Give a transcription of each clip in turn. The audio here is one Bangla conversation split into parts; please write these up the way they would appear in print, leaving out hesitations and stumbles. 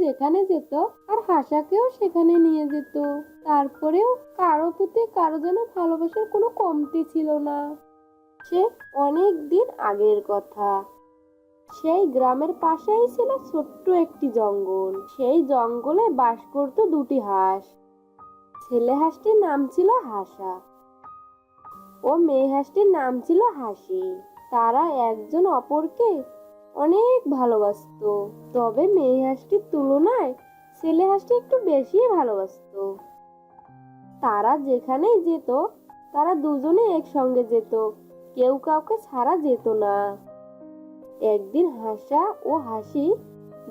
যেখানে যেত আর হাসাকেও সেখানে নিয়ে যেত। তারপরেও কারো প্রতি কারো যেন ভালোবাসার কোনো কমতি ছিল না। সে অনেক দিন আগের কথা। সেই গ্রামের পাশেই ছিল ছোট্ট একটি জঙ্গল। সেই জঙ্গলে বাস করত দুটি হাঁস। ছেলে হাঁসটির নাম ছিল হাসা ও মেয়ে হাঁসটির নাম ছিল হাসি। তারা একজন অপরকে অনেক ভালোবাসতো। তবে মেয়ে হাঁসটির তুলনায় ছেলে হাঁসটি একটু বেশি ভালোবাসতো। তারা যেখানেই যেত তারা দুজনে একসঙ্গে যেত, কেউ কাউকে ছাড়া যেত না। একদিন হাসা ও হাসি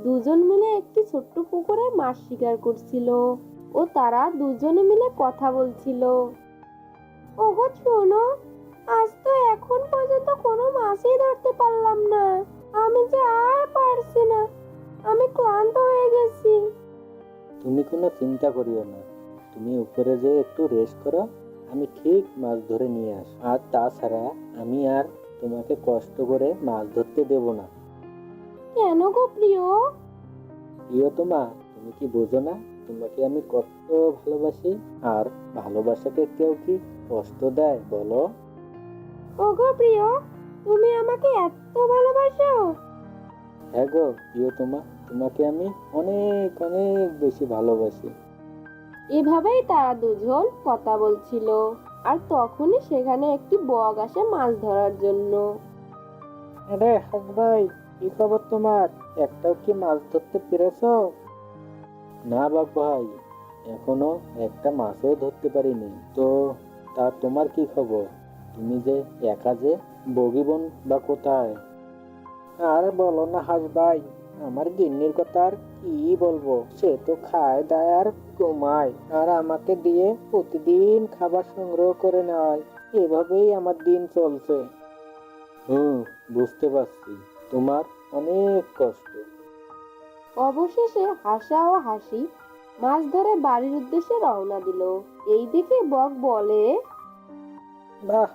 দুজন মিলে একটি ছোট্ট পুকুরে মাছ শিকার করছিল ও তারা দুজনে মিলে কথা বলছিল। ওগো শোনো, আজ তো এখন পর্যন্ত কোনো মাছই ধরতে পারলাম না। আমি যে আর পারছি না, আমি ক্লান্ত হয়ে গেছি। তুমি কোনো চিন্তা করিও না, তুমি উপরে যে একটু রেস্ট করো, আমি ঠিক মাছ ধরে নিয়ে আস। আর তাছাড়া আমি আর তোমাকে কষ্ট করে মাছ ধরতে দেব না। কেন গো প্রিয়? প্রিয়তমা, তুমি কি বোঝো না তোমাকে আমি কত ভালোবাসি? আর ভালোবাসাকে কেউ কি কষ্ট দেয় বলো? ওগো প্রিয়, তুমি আমাকে এত ভালোবাসো? হ্যাঁ গো প্রিয়তমা, তোমাকে আমি অনেক অনেক বেশি ভালোবাসি। এভাবেই তারা দুজন কথা বলছিল। আর তখনই সেখানে একটি বক আসে মাছ ধরার জন্য। আরে হাস ভাই, কি খবর তোমার? একটাও কি মাছ ধরতে পেরেছো? না বাপ ভাই, এখনো একটা মাছও ধরতে পারিনি তো। তা তোমার কি খবর? তুমি যে একা যে, বগিবন বা কোথায়? আর বলো না হাস ভাই, আমার গিন্নির কথা আর কি বলবো। সে তো খায় দায় আর ঘুমায়, আর আমাকে দিয়ে প্রতিদিন খাবার সংগ্রহ করে নেয়। এভাবেই আমার দিন চলছে। বুঝতে পারছি, তোমার অনেক কষ্ট। অবশেষে হাসা ও হাসি মাছ ধরে বাড়ির উদ্দেশ্যে রওনা দিল। এই দেখে বক বলে, বাহ,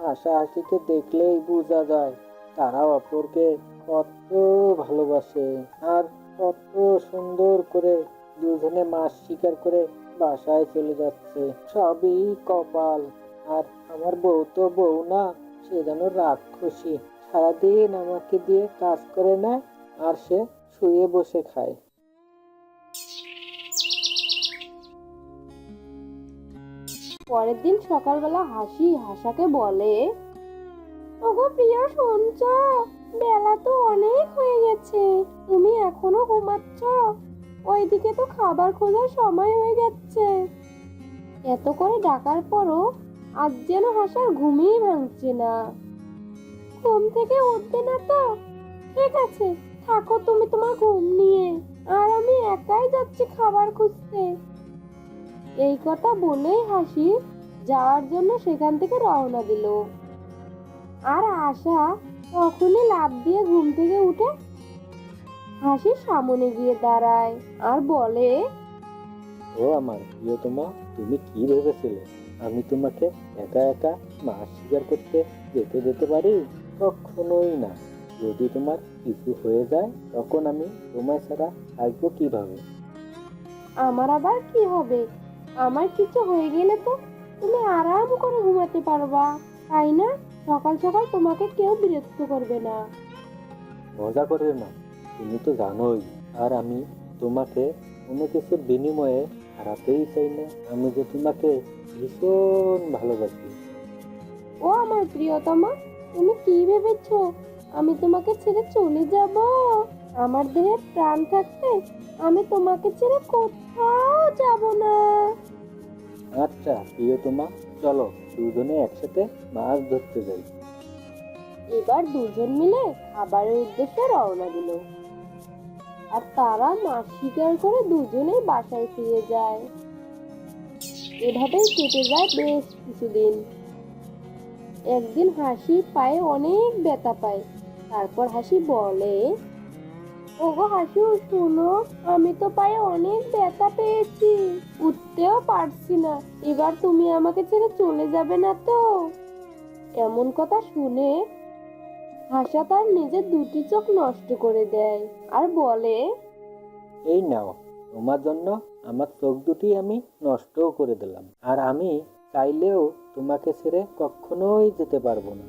হাসাহাসিকে দেখলেই বোঝা যায় তারা অপরকে কত ভালোবাসে। আর কত সুন্দর করে দুজনে মাছ শিকার করে বাসায় চলে যাচ্ছে। সবই কপাল। আর আমার বউ তো বউ না, সে যেন রাক্ষসী। সারাদিন আমাকে দিয়ে কাজ করে নেয় আর সে শুয়ে বসে খায়। পরের দিন সকালবেলা হাসি হাসাকে বলে, ওগো প্রিয় শুনছ, বেলা তো অনেক হয়ে গেছে, তুমি এখনো ঘুমাচ্ছ? ওইদিকে তো খাবার খোঁজার সময় হয়ে যাচ্ছে। এত করে ডাকার পরও আজ যেন হাসার ঘুমই ভাঙছে না। ঘুম থেকে উঠবে না তো? ঠিক আছে, থাকো তুমি তোমার ঘুম নিয়ে, আর আমি একাই যাচ্ছি খাবার খুঁজতে। এই কথা বলেই হাসি যাওয়ার জন্য সেখান থেকে রওনা দিল। আর আশা তখনই লাফ দিয়ে ঘুম থেকে উঠে হাসির সামনে গিয়ে দাঁড়ায় আর বলে, ও আমার প্রিয়তমা, তুমি কি ভেবেছিলে আমি তোমাকে একা একা মাছ শিকার করতে যেতে পারি? কখনোই না। যদি তোমার কিছু হয়ে যায় তখন আমি তোমায় ছাড়া থাকবো কিভাবে? আমার আবার কি হবে? আমার কিছু হয়ে গেলে তো তুমি আরাম করে ঘুমাতে পারবা, তাই না? সকাল সকাল তোমাকে কেউ বিরক্ত করবে না। মজা করে না, তুমি তো জানোই। আর আমি তোমাকে কোনো কিছুর বিনিময়ে হারাতেই চাই না। আমি যে তোমাকে ভীষণ ভালোবাসি। ও আমার প্রিয়তমা, তুমি কি ভেবেছো আমি তোমাকে ছেড়ে চলে যাব? আমার দেহে প্রাণ থাকতে আমি তোমাকে ছেড়ে কোথাও যাব না। আচ্ছা প্রিয়তমা, চলো দুজনে একসাথে মাছ ধরতে যাই। এবার দুজন মিলে খাবারের উদ্দেশ্যে রওনা দিল। আর তারা মাছ শিকার করে দুজনেই বাসায় ফিরে যায়। এভাবেই কেটে যায় বেশ কিছুদিন। একদিন হাসি পায়ে অনেক ব্যথা পায়। তারপর হাসি বলে, ওগো হাসু শোনো, আমি তো পায়ে অনেক ব্যথা পেয়েছি, উঠতেও পারছি না। এবার তুমি আমাকে ছেড়ে চলে যাবে না তো? এমন কথা শুনে হাসা তার নিজের দুটি চোখ নষ্ট করে দেয় আর বলে, এই নাও, তোমার জন্য আমার চোখ দুটি আমি নষ্টও করে দিলাম, আর আমি চাইলেও তোমাকে ছেড়ে কখনোই যেতে পারবো না।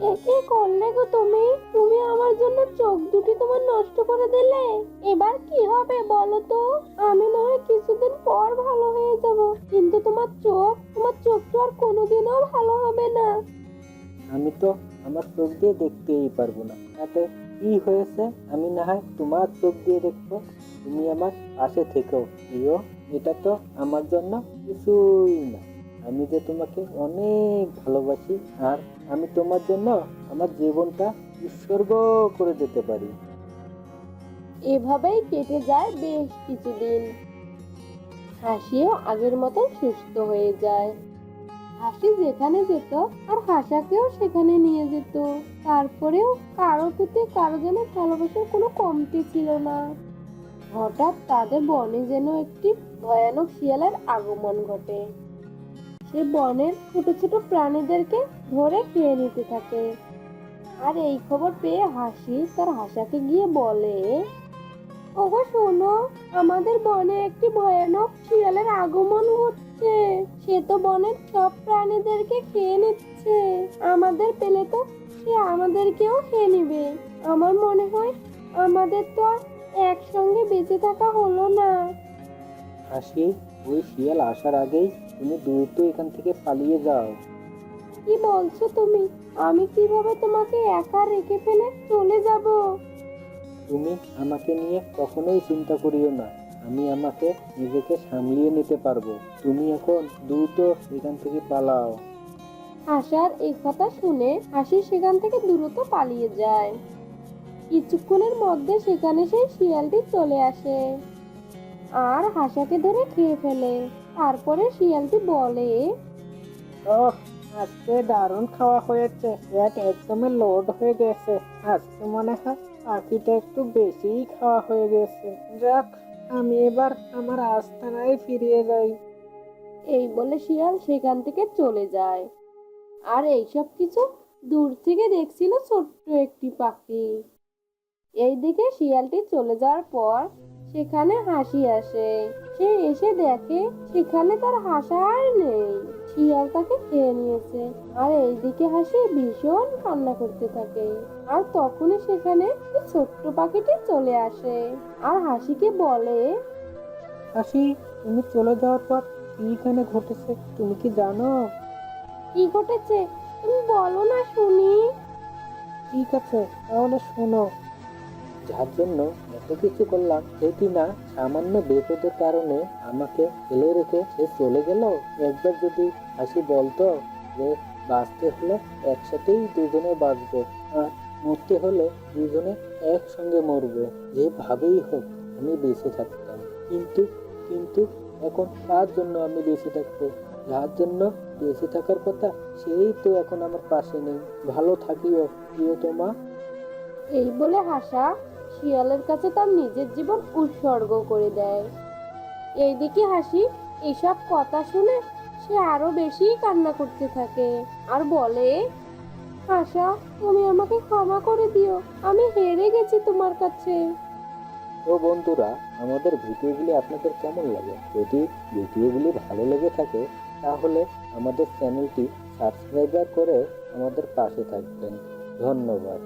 এ কি করলে গো তুমি? তুমি আমার জন্য চোখ দুটি তোমার নষ্ট করে দিলে। এবার কি হবে বলো তো? আমি না হয় কিছুদিন পর ভালো হয়ে যাব, কিন্তু তোমার চোখ তো আর কোনোদিনও ভালো হবে না। আমি তো আমার চোখ দিয়ে দেখতেই পারবো না, তাতে কি হয়েছে? আমি না হয় তোমার চোখ দিয়ে দেখবো, তুমি আমার পাশে থেকেও প্রিয়। এটা তো আমার জন্য কিছুই না। আমি যে তোমাকে অনেক ভালোবাসি, আর আমি তোমার জন্য আমার জীবনটা উৎসর্গ করে দিতে পারি। এভাবেই কেটে যায় বেশ কিছুদিন। হাসিও আগের মতন সুস্থ হয়ে যায়। হাসি যেখানে যেত আর হাসাকেও সেখানে নিয়ে যেত। তারপরেও কারো প্রতি কারো যেন ভালোবাসার কোনো কমতি ছিল না। হঠাৎ তাদের বনে যেন একটি ভয়ানক শিয়ালের আগমন ঘটে। সে বনের ছোট ছোট প্রাণীদেরকে ধরে খেয়ে নিতে থাকে। আর এই খবর পেয়ে হাসি তার হাসাকে গিয়ে বলে, ওগো শোনো, আমাদের বনে একটি ভয়ানক শিয়ালের আগমন ঘটছে। সে তো বনের সব প্রাণীদেরকে খেয়ে নিচ্ছে। আমাদের পেলে তো সে আমাদেরকেও খেয়ে নিবে। আমার মনে হয় আমাদের তো আর একসঙ্গে বেঁচে থাকা হলো না। হাসি, ওই শিয়াল আসার আগেই তুমি দ্রুত এখান থেকে পালিয়ে যাও। কি বলছো তুমি? আমি কিভাবে তোমাকে একা রেখে ফেলে চলে যাব? তুমি আমাকে নিয়ে কখনোই চিন্তা করিও না, আমি আমাকে নিজেকে সামলিয়ে নিতে পারবো। তুমি এখন দ্রুত এখান থেকে পালাও। হাসার এই কথা শুনে হাসি সেখান থেকে দ্রুত পালিয়ে যায়। কিছুক্ষণের মধ্যে সেখানে সেই শিয়ালটি চলে আসে আর হাসাকে ধরে খেয়ে ফেলে। তারপরে শিয়ালটি বলে, ওহ, আজকে দারুণ খাওয়া হয়েছে, পেট একদমই লোড হয়ে গেছে। আজকে মনে হয় পাখিটা একটু বেশিই খাওয়া হয়ে গেছে। যাক, আমি এবার আমার আস্তানায় ফিরে যাই। এই বলে শিয়াল সেখান থেকে চলে যায়। আর এইসব কিছু দূর থেকে দেখছিল ছোট্ট একটি পাখি। এইদিকে শিয়ালটি চলে যাওয়ার পর সেখানে হাসি আসে। সে এসে দেখে সেখানে তার হাসা আর নেই। শিয়াল তাকে খেয়ে নিয়েছে। আর এইদিকে হাসি ভীষণ কান্না করতে থাকে। আর তখনই সেখানে এই ছোট্ট পাখিটি চলে আসে আর হাসিকে বলে, হাসি, তুমি চলে যাওয়ার পর কি এখানে ঘটেছে তুমি কি জানো? কি ঘটেছে তুমি বলো না শুনি। ঠিক আছে, তাহলে শোনো। যার জন্য এত কিছু করলাম, সে কিনা সামান্য বিপদের কারণে আমাকে ফেলে রেখে সে চলে গেল। একবার যদি হাসি বলতো যে বাঁচতে হলে একসাথেই দুজনে বাঁচবো, আর মরতে হলে দুজনে একসঙ্গে মরবো, যেভাবেই হোক আমি বেঁচে থাকতাম। কিন্তু কিন্তু এখন তার জন্য আমি বেঁচে থাকবো, যার জন্য বেঁচে থাকার কথা সেই তো এখন আমার পাশে নেই। ভালো থাকিও প্রিয়তমা। এই বলে হাসা শিয়ালের কাছে তার নিজের জীবন উৎসর্গ করে দেয়। এইদিকে হাসি এইসব কথা শুনে সে আরো বেশি কান্না করতে থাকে আর বলে, হাসা, তুমি আমাকে ক্ষমা করে দিও, আমি হেরে গেছি তোমার কাছে। তো বন্ধুরা, আমাদের ভিডিওগুলি আপনাদের কেমন লাগে? যদি ভিডিওগুলি ভালো লেগে থাকে তাহলে আমাদের চ্যানেলটি সাবস্ক্রাইব করে আমাদের পাশে থাকবেন। ধন্যবাদ।